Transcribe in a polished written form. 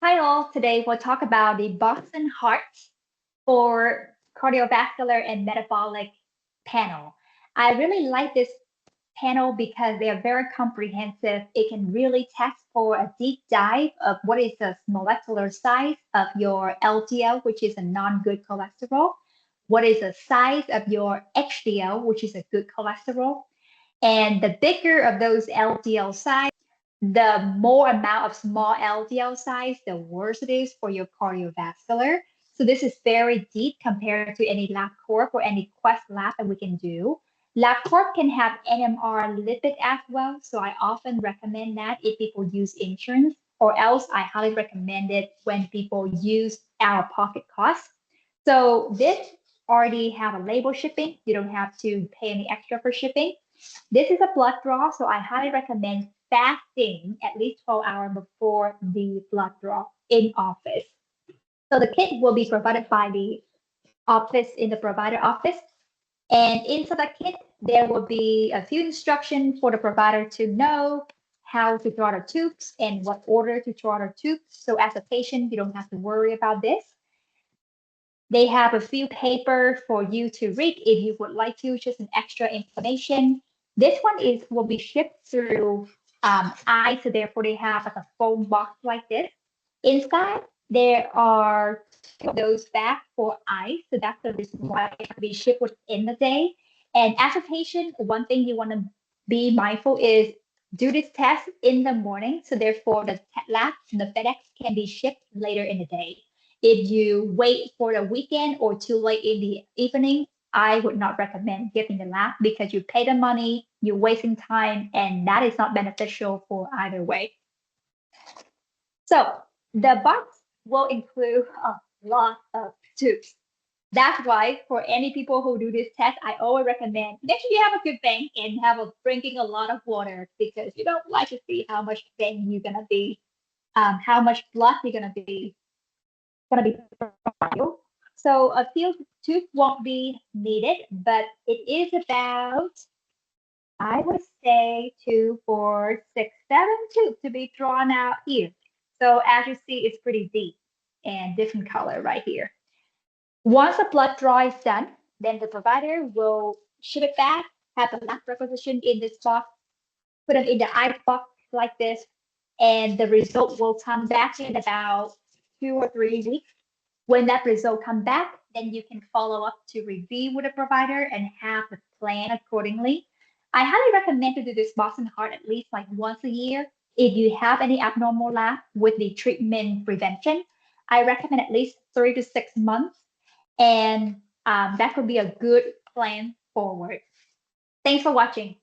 Hi all, today we'll talk about the Boston Heart for cardiovascular and metabolic panel. I really like this panel because they are very comprehensive. It can really test for a deep dive of what is the molecular size of your LDL, which is a non-good cholesterol, what is the size of your HDL, which is a good cholesterol, and the bigger of those LDL size, the more amount of small LDL size, the worse it is for your cardiovascular. So this is very deep compared to any LabCorp or any Quest lab that we can do. LabCorp can have NMR lipid as well. So I often recommend that if people use insurance, or else I highly recommend it when people use out-of-pocket costs. So this already have a label shipping. You don't have to pay any extra for shipping. This is a blood draw, so I highly recommend fasting at least 12 hours before the blood draw in office. So the kit will be provided by the office in the provider office. And inside the kit, there will be a few instructions for the provider to know how to draw the tubes and what order to draw the tubes. So as a patient, you don't have to worry about this. They have a few papers for you to read if you would like to, just an extra information. This one will be shipped through ice, so therefore they have like a foam box like this. Inside, there are those bags for ice, so that's the reason why it can be shipped within the day. And as a patient, one thing you want to be mindful is do this test in the morning, so therefore the lab and the FedEx can be shipped later in the day. If you wait for the weekend or too late in the evening, I would not recommend getting the lab because you pay the money, you're wasting time, and that is not beneficial for either way. So the box will include a lot of tubes. That's why for any people who do this test, I always recommend make sure you have a good bank and drinking a lot of water because you don't like to see how much pain you're gonna be, how much blood you're gonna be you. So a field tube won't be needed, but it is about, I would say, 2, 4, 6, 7 tubes to be drawn out here. So as you see, it's pretty deep and different color right here. Once the blood draw is done, then the provider will ship it back, have the lab requisition in this box, put it in the ice box like this, and the result will come back in about 2 or 3 weeks. When that result comes back, then you can follow up to review with the provider and have the plan accordingly. I highly recommend to do this Boston Heart at least like once a year. If you have any abnormal lab with the treatment prevention, I recommend at least 3 to 6 months, and that could be a good plan forward. Thanks for watching.